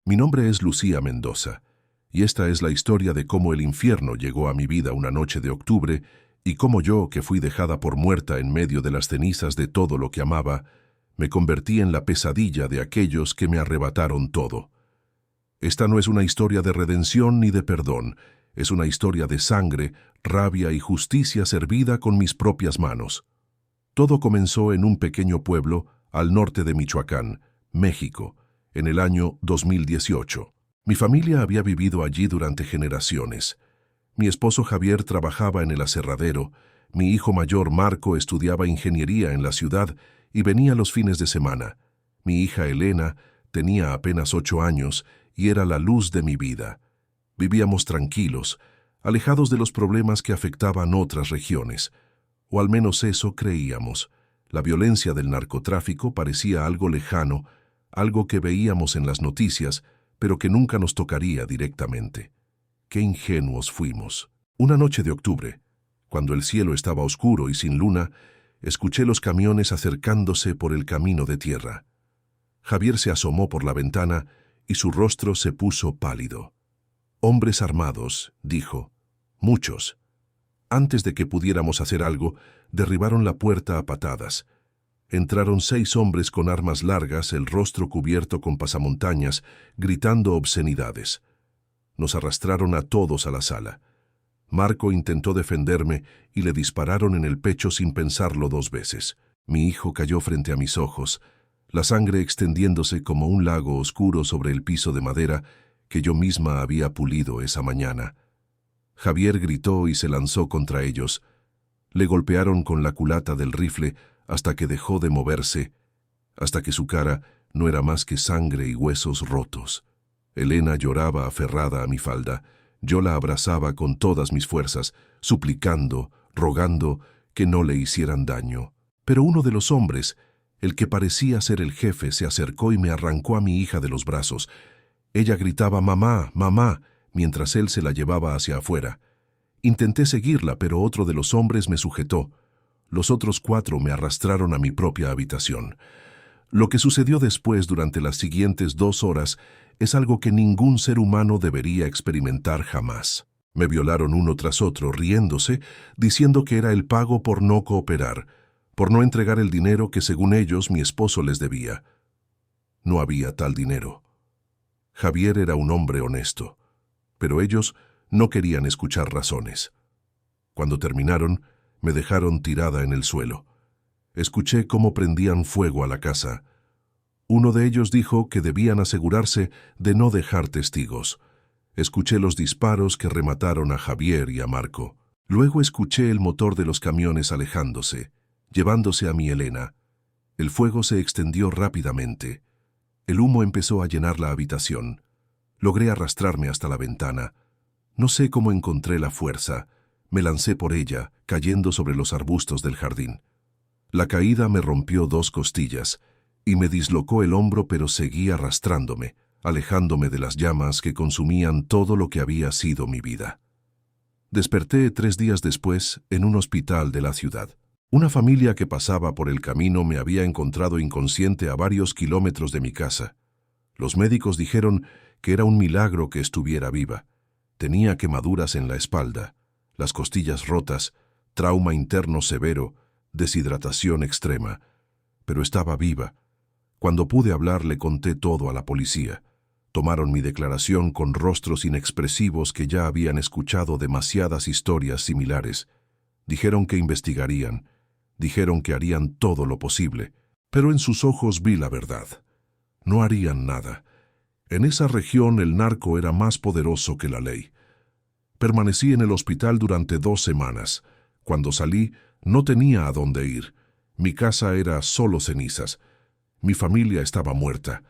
Mi nombre es Lucía Mendoza, y esta es la historia de cómo el infierno llegó a mi vida una noche de octubre y cómo yo, que fui dejada por muerta en medio de las cenizas de todo lo que amaba, me convertí en la pesadilla de aquellos que me arrebataron todo. Esta no es una historia de redención ni de perdón, es una historia de sangre, rabia y justicia servida con mis propias manos. Todo comenzó en un pequeño pueblo al norte de Michoacán, México, en el año 2018. Mi familia había vivido allí durante generaciones. Mi esposo Javier trabajaba en el aserradero, mi hijo mayor Marco estudiaba ingeniería en la ciudad y venía los fines de semana. Mi hija Elena tenía apenas 8 años y era la luz de mi vida. Vivíamos tranquilos, alejados de los problemas que afectaban otras regiones. O al menos eso creíamos. La violencia del narcotráfico parecía algo lejano, algo que veíamos en las noticias, pero que nunca nos tocaría directamente. Qué ingenuos fuimos. Una noche de octubre, cuando el cielo estaba oscuro y sin luna, escuché los camiones acercándose por el camino de tierra. Javier se asomó por la ventana y su rostro se puso pálido. «Hombres armados», dijo. «Muchos». Antes de que pudiéramos hacer algo, derribaron la puerta a patadas. Entraron 6 hombres con armas largas, el rostro cubierto con pasamontañas, gritando obscenidades. Nos arrastraron a todos a la sala. Marco intentó defenderme y le dispararon en el pecho sin pensarlo 2 veces. Mi hijo cayó frente a mis ojos, la sangre extendiéndose como un lago oscuro sobre el piso de madera que yo misma había pulido esa mañana. Javier gritó y se lanzó contra ellos. Le golpearon con la culata del rifle hasta que dejó de moverse, hasta que su cara no era más que sangre y huesos rotos. Elena lloraba aferrada a mi falda. Yo la abrazaba con todas mis fuerzas, suplicando, rogando que no le hicieran daño. Pero uno de los hombres, el que parecía ser el jefe, se acercó y me arrancó a mi hija de los brazos. Ella gritaba «Mamá, mamá», mientras él se la llevaba hacia afuera. Intenté seguirla, pero otro de los hombres me sujetó. Los otros 4 me arrastraron a mi propia habitación. Lo que sucedió después durante las siguientes 2 horas es algo que ningún ser humano debería experimentar jamás. Me violaron uno tras otro, riéndose, diciendo que era el pago por no cooperar, por no entregar el dinero que según ellos mi esposo les debía. No había tal dinero. Javier era un hombre honesto, pero ellos no querían escuchar razones. Cuando terminaron, me dejaron tirada en el suelo. Escuché cómo prendían fuego a la casa. Uno de ellos dijo que debían asegurarse de no dejar testigos. Escuché los disparos que remataron a Javier y a Marco. Luego escuché el motor de los camiones alejándose, llevándose a mi Elena. El fuego se extendió rápidamente. El humo empezó a llenar la habitación. Logré arrastrarme hasta la ventana. No sé cómo encontré la fuerza. Me lancé por ella, cayendo sobre los arbustos del jardín. La caída me rompió 2 costillas y me dislocó el hombro, pero seguí arrastrándome, alejándome de las llamas que consumían todo lo que había sido mi vida. Desperté 3 días después en un hospital de la ciudad. Una familia que pasaba por el camino me había encontrado inconsciente a varios kilómetros de mi casa. Los médicos dijeron que era un milagro que estuviera viva. Tenía quemaduras en la espalda, las costillas rotas, trauma interno severo, deshidratación extrema. Pero estaba viva. Cuando pude hablar le conté todo a la policía. Tomaron mi declaración con rostros inexpresivos que ya habían escuchado demasiadas historias similares. Dijeron que investigarían. Dijeron que harían todo lo posible. Pero en sus ojos vi la verdad. No harían nada. En esa región el narco era más poderoso que la ley. Permanecí en el hospital durante 2 semanas. Cuando salí, no tenía a dónde ir. Mi casa era solo cenizas. Mi familia estaba muerta.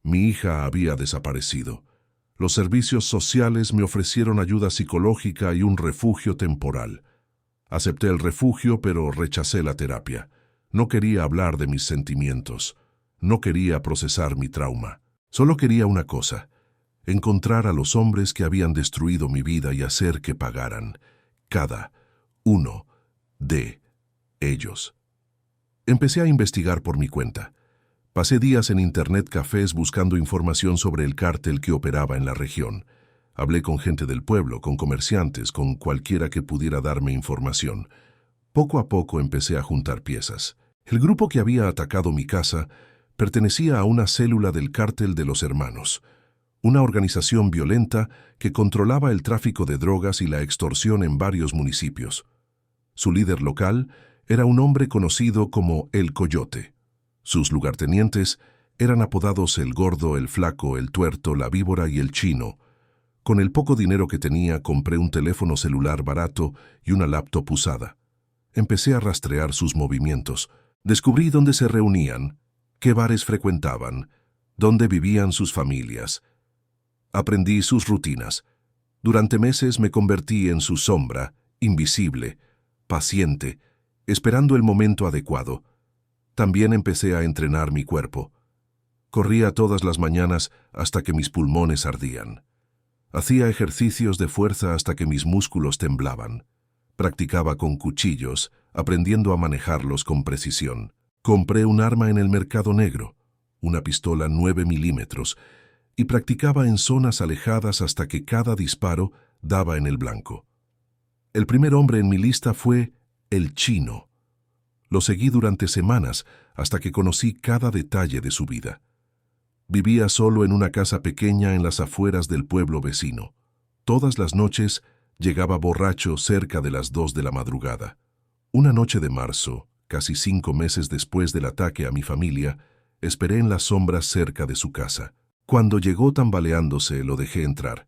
Mi hija había desaparecido. Los servicios sociales me ofrecieron ayuda psicológica y un refugio temporal. Acepté el refugio, pero rechacé la terapia. No quería hablar de mis sentimientos. No quería procesar mi trauma. Solo quería una cosa: encontrar a los hombres que habían destruido mi vida y hacer que pagaran. Cada uno de ellos. Empecé a investigar por mi cuenta. Pasé días en internet cafés buscando información sobre el cártel que operaba en la región. Hablé con gente del pueblo, con comerciantes, con cualquiera que pudiera darme información. Poco a poco empecé a juntar piezas. El grupo que había atacado mi casa pertenecía a una célula del Cártel de los Hermanos, una organización violenta que controlaba el tráfico de drogas y la extorsión en varios municipios. Su líder local era un hombre conocido como El Coyote. Sus lugartenientes eran apodados El Gordo, El Flaco, El Tuerto, La Víbora y El Chino. Con el poco dinero que tenía compré un teléfono celular barato y una laptop usada. Empecé a rastrear sus movimientos. Descubrí dónde se reunían, qué bares frecuentaban, dónde vivían sus familias. Aprendí sus rutinas. Durante meses me convertí en su sombra, invisible, paciente, esperando el momento adecuado. También empecé a entrenar mi cuerpo. Corría todas las mañanas hasta que mis pulmones ardían. Hacía ejercicios de fuerza hasta que mis músculos temblaban. Practicaba con cuchillos, aprendiendo a manejarlos con precisión. Compré un arma en el mercado negro, una pistola 9 milímetros, y practicaba en zonas alejadas hasta que cada disparo daba en el blanco. El primer hombre en mi lista fue El Chino. Lo seguí durante semanas hasta que conocí cada detalle de su vida. Vivía solo en una casa pequeña en las afueras del pueblo vecino. Todas las noches llegaba borracho cerca de las 2 de la madrugada. Una noche de marzo, casi 5 meses después del ataque a mi familia, esperé en las sombras cerca de su casa. Cuando llegó tambaleándose, lo dejé entrar.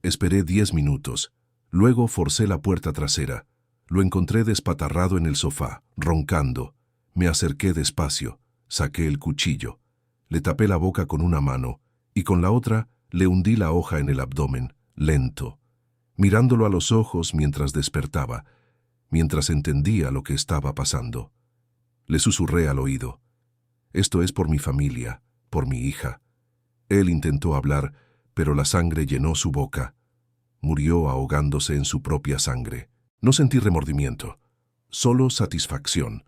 Esperé 10 minutos. Luego forcé la puerta trasera. Lo encontré despatarrado en el sofá, roncando. Me acerqué despacio, saqué el cuchillo. Le tapé la boca con una mano y con la otra le hundí la hoja en el abdomen, lento, mirándolo a los ojos mientras despertaba, mientras entendía lo que estaba pasando. Le susurré al oído: «Esto es por mi familia, por mi hija». Él intentó hablar, pero la sangre llenó su boca. Murió ahogándose en su propia sangre. No sentí remordimiento, solo satisfacción.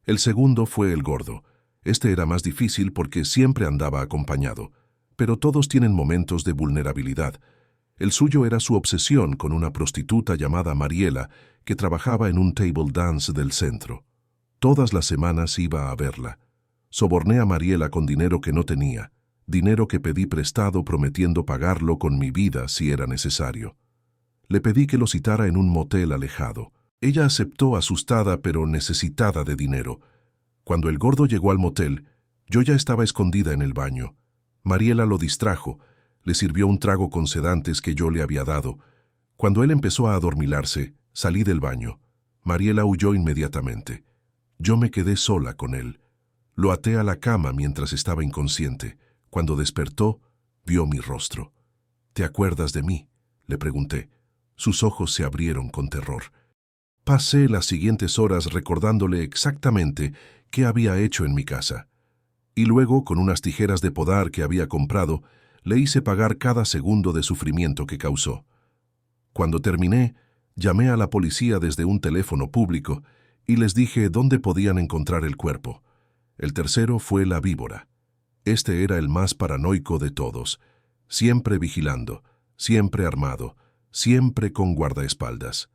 El segundo fue El Gordo. Este era más difícil porque siempre andaba acompañado, pero todos tienen momentos de vulnerabilidad. El suyo era su obsesión con una prostituta llamada Mariela que trabajaba en un table dance del centro. Todas las semanas iba a verla. Soborné a Mariela con dinero que no tenía, dinero que pedí prestado prometiendo pagarlo con mi vida si era necesario. Le pedí que lo citara en un motel alejado. Ella aceptó asustada pero necesitada de dinero. Cuando El Gordo llegó al motel, yo ya estaba escondida en el baño. Mariela lo distrajo, le sirvió un trago con sedantes que yo le había dado. Cuando él empezó a adormilarse, salí del baño. Mariela huyó inmediatamente. Yo me quedé sola con él. Lo até a la cama mientras estaba inconsciente. Cuando despertó, vio mi rostro. «¿Te acuerdas de mí?», le pregunté. Sus ojos se abrieron con terror. Pasé las siguientes horas recordándole exactamente qué había hecho en mi casa. Y luego, con unas tijeras de podar que había comprado, le hice pagar cada segundo de sufrimiento que causó. Cuando terminé, llamé a la policía desde un teléfono público y les dije dónde podían encontrar el cuerpo. El tercero fue La Víbora. Este era el más paranoico de todos, siempre vigilando, siempre armado, siempre con guardaespaldas.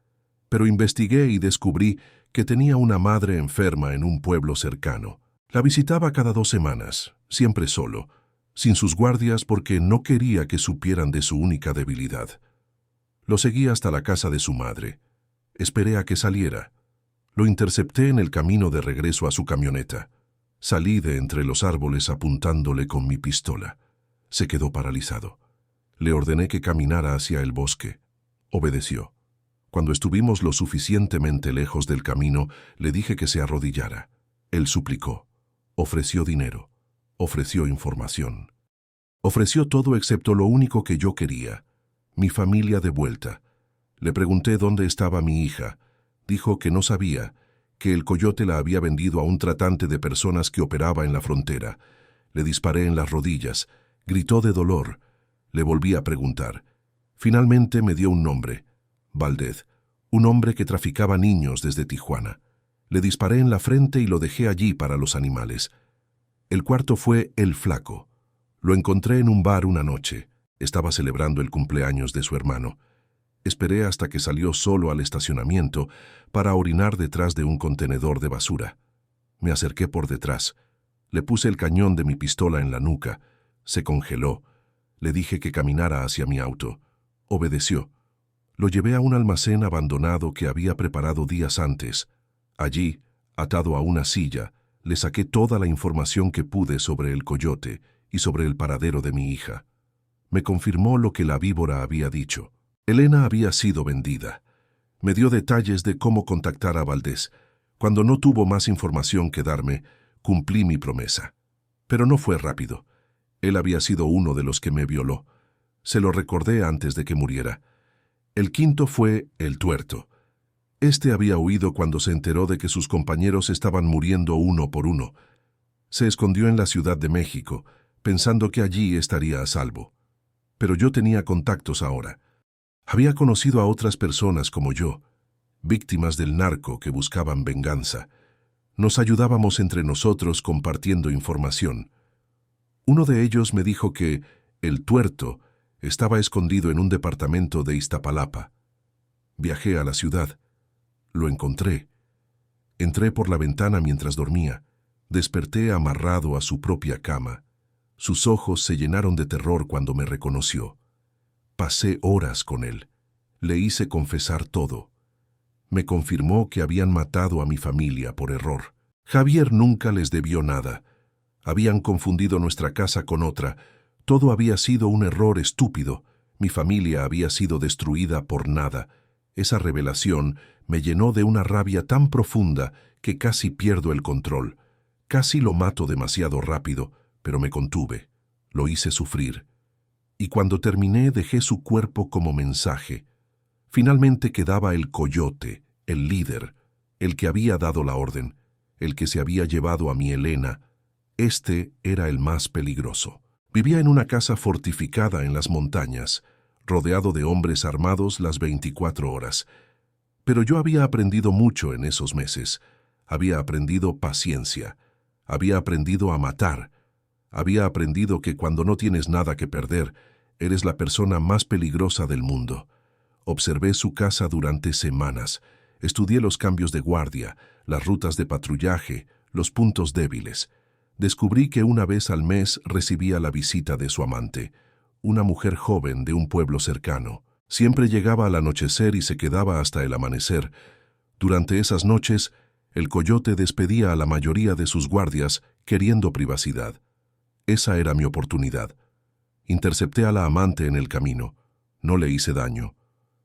Pero investigué y descubrí que tenía una madre enferma en un pueblo cercano. La visitaba cada 2 semanas, siempre solo, sin sus guardias porque no quería que supieran de su única debilidad. Lo seguí hasta la casa de su madre. Esperé a que saliera. Lo intercepté en el camino de regreso a su camioneta. Salí de entre los árboles apuntándole con mi pistola. Se quedó paralizado. Le ordené que caminara hacia el bosque. Obedeció. Cuando estuvimos lo suficientemente lejos del camino, le dije que se arrodillara. Él suplicó. Ofreció dinero. Ofreció información. Ofreció todo excepto lo único que yo quería: mi familia de vuelta. Le pregunté dónde estaba mi hija. Dijo que no sabía, que el coyote la había vendido a un tratante de personas que operaba en la frontera. Le disparé en las rodillas. Gritó de dolor. Le volví a preguntar. Finalmente me dio un nombre: Valdez, un hombre que traficaba niños desde Tijuana. Le disparé en la frente y lo dejé allí para los animales. El cuarto fue el flaco. Lo encontré en un bar una noche. Estaba celebrando el cumpleaños de su hermano. Esperé hasta que salió solo al estacionamiento para orinar detrás de un contenedor de basura. Me acerqué por detrás. Le puse el cañón de mi pistola en la nuca. Se congeló. Le dije que caminara hacia mi auto. Obedeció. Lo llevé a un almacén abandonado que había preparado días antes. Allí, atado a una silla, le saqué toda la información que pude sobre el coyote y sobre el paradero de mi hija. Me confirmó lo que la víbora había dicho. Elena había sido vendida. Me dio detalles de cómo contactar a Valdés. Cuando no tuvo más información que darme, cumplí mi promesa. Pero no fue rápido. Él había sido uno de los que me violó. Se lo recordé antes de que muriera. El quinto fue el tuerto. Este había huido cuando se enteró de que sus compañeros estaban muriendo uno por uno. Se escondió en la Ciudad de México, pensando que allí estaría a salvo. Pero yo tenía contactos ahora. Había conocido a otras personas como yo, víctimas del narco que buscaban venganza. Nos ayudábamos entre nosotros compartiendo información. Uno de ellos me dijo que el tuerto estaba escondido en un departamento de Iztapalapa. Viajé a la ciudad. Lo encontré. Entré por la ventana mientras dormía. Desperté amarrado a su propia cama. Sus ojos se llenaron de terror cuando me reconoció. Pasé horas con él. Le hice confesar todo. Me confirmó que habían matado a mi familia por error. Javier nunca les debió nada. Habían confundido nuestra casa con otra. Todo había sido un error estúpido. Mi familia había sido destruida por nada. Esa revelación me llenó de una rabia tan profunda que casi pierdo el control. Casi lo mato demasiado rápido, pero me contuve. Lo hice sufrir. Y cuando terminé dejé su cuerpo como mensaje. Finalmente quedaba el coyote, el líder, el que había dado la orden, el que se había llevado a mi Elena. Este era el más peligroso. Vivía en una casa fortificada en las montañas, rodeado de hombres armados las 24 horas. Pero yo había aprendido mucho en esos meses. Había aprendido paciencia. Había aprendido a matar. Había aprendido que cuando no tienes nada que perder, eres la persona más peligrosa del mundo. Observé su casa durante semanas. Estudié los cambios de guardia, las rutas de patrullaje, los puntos débiles. Descubrí que una vez al mes recibía la visita de su amante, una mujer joven de un pueblo cercano. Siempre llegaba al anochecer y se quedaba hasta el amanecer. Durante esas noches, el coyote despedía a la mayoría de sus guardias queriendo privacidad. Esa era mi oportunidad. Intercepté a la amante en el camino. No le hice daño.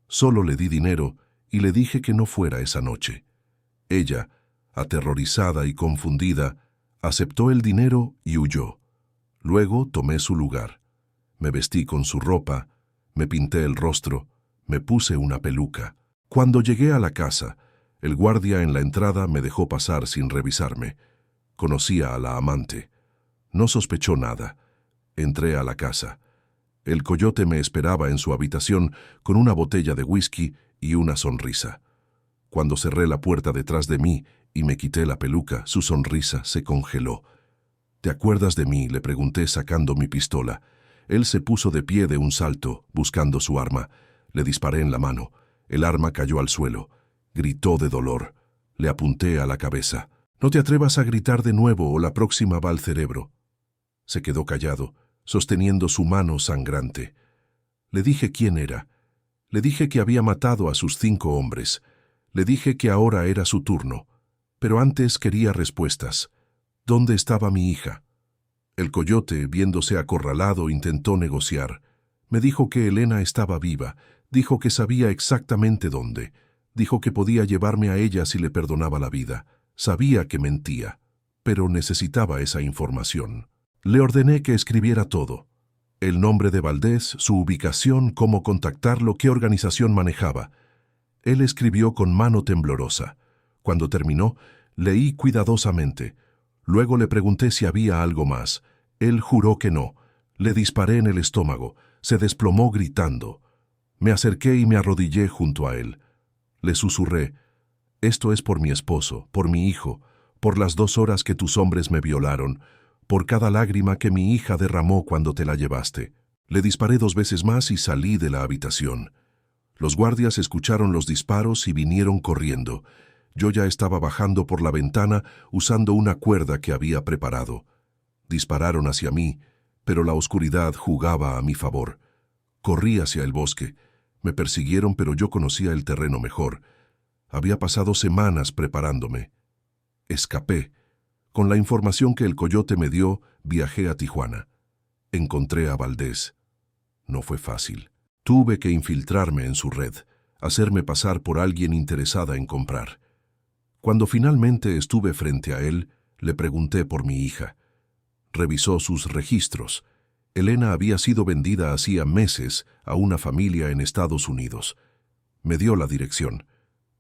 Solo le di dinero y le dije que no fuera esa noche. Ella, aterrorizada y confundida, aceptó el dinero y huyó. Luego tomé su lugar. Me vestí con su ropa, me pinté el rostro, me puse una peluca. Cuando llegué a la casa, el guardia en la entrada me dejó pasar sin revisarme. Conocía a la amante. No sospechó nada. Entré a la casa. El coyote me esperaba en su habitación con una botella de whisky y una sonrisa. Cuando cerré la puerta detrás de mí y me quité la peluca, su sonrisa se congeló. ¿Te acuerdas de mí?, le pregunté sacando mi pistola. Él se puso de pie de un salto, buscando su arma. Le disparé en la mano. El arma cayó al suelo. Gritó de dolor. Le apunté a la cabeza. «No te atrevas a gritar de nuevo o la próxima va al cerebro». Se quedó callado, sosteniendo su mano sangrante. Le dije quién era. Le dije que había matado a sus 5 hombres. Le dije que ahora era su turno. Pero antes quería respuestas. ¿Dónde estaba mi hija? El coyote, viéndose acorralado, intentó negociar. Me dijo que Elena estaba viva. Dijo que sabía exactamente dónde. Dijo que podía llevarme a ella si le perdonaba la vida. Sabía que mentía, pero necesitaba esa información. Le ordené que escribiera todo. El nombre de Valdés, su ubicación, cómo contactarlo, qué organización manejaba. Él escribió con mano temblorosa. Cuando terminó, leí cuidadosamente. Luego le pregunté si había algo más. Él juró que no. Le disparé en el estómago. Se desplomó gritando. Me acerqué y me arrodillé junto a él. Le susurré: «Esto es por mi esposo, por mi hijo, por las 2 horas que tus hombres me violaron, por cada lágrima que mi hija derramó cuando te la llevaste. Le disparé 2 veces más y salí de la habitación. Los guardias escucharon los disparos y vinieron corriendo. Yo ya estaba bajando por la ventana usando una cuerda que había preparado. Dispararon hacia mí, pero la oscuridad jugaba a mi favor. Corrí hacia el bosque. Me persiguieron, pero yo conocía el terreno mejor. Había pasado semanas preparándome. Escapé. Con la información que el coyote me dio, viajé a Tijuana. Encontré a Valdés. No fue fácil. Tuve que infiltrarme en su red, hacerme pasar por alguien interesada en comprar. Cuando finalmente estuve frente a él, le pregunté por mi hija. Revisó sus registros. Elena había sido vendida hacía meses a una familia en Estados Unidos. Me dio la dirección.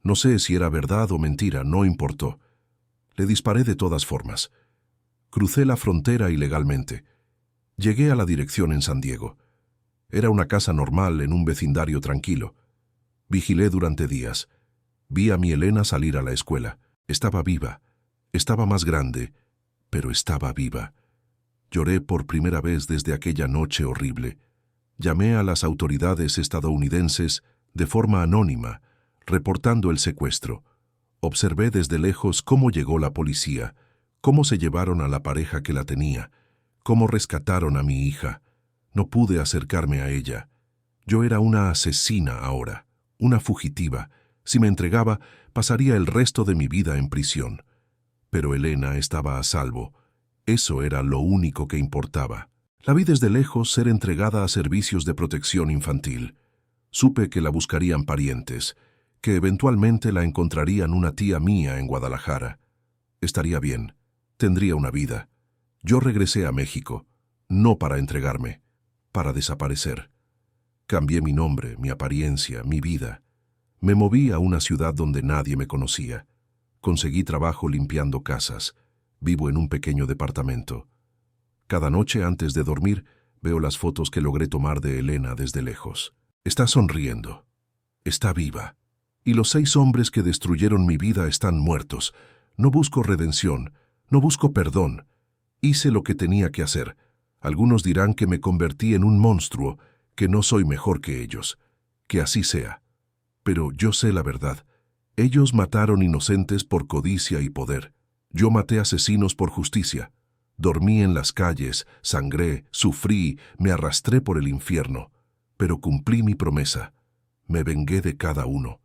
No sé si era verdad o mentira, no importó. Le disparé de todas formas. Crucé la frontera ilegalmente. Llegué a la dirección en San Diego. Era una casa normal en un vecindario tranquilo. Vigilé durante días. Vi a mi Elena salir a la escuela. Estaba viva. Estaba más grande, pero estaba viva. Lloré por primera vez desde aquella noche horrible. Llamé a las autoridades estadounidenses de forma anónima, reportando el secuestro. Observé desde lejos cómo llegó la policía, cómo se llevaron a la pareja que la tenía, cómo rescataron a mi hija. No pude acercarme a ella. Yo era una asesina ahora, una fugitiva. Si me entregaba, pasaría el resto de mi vida en prisión. Pero Elena estaba a salvo. Eso era lo único que importaba. La vi desde lejos ser entregada a servicios de protección infantil. Supe que la buscarían parientes, que eventualmente la encontrarían una tía mía en Guadalajara. Estaría bien, tendría una vida. Yo regresé a México, no para entregarme, para desaparecer. Cambié mi nombre, mi apariencia, mi vida. Me moví a una ciudad donde nadie me conocía. Conseguí trabajo limpiando casas. Vivo en un pequeño departamento. Cada noche antes de dormir veo las fotos que logré tomar de Elena desde lejos. Está sonriendo. Está viva. Y los 6 hombres que destruyeron mi vida están muertos. No busco redención. No busco perdón. Hice lo que tenía que hacer. Algunos dirán que me convertí en un monstruo, que no soy mejor que ellos. Que así sea. Pero yo sé la verdad. Ellos mataron inocentes por codicia y poder. Yo maté asesinos por justicia. Dormí en las calles, sangré, sufrí, me arrastré por el infierno. Pero cumplí mi promesa. Me vengué de cada uno.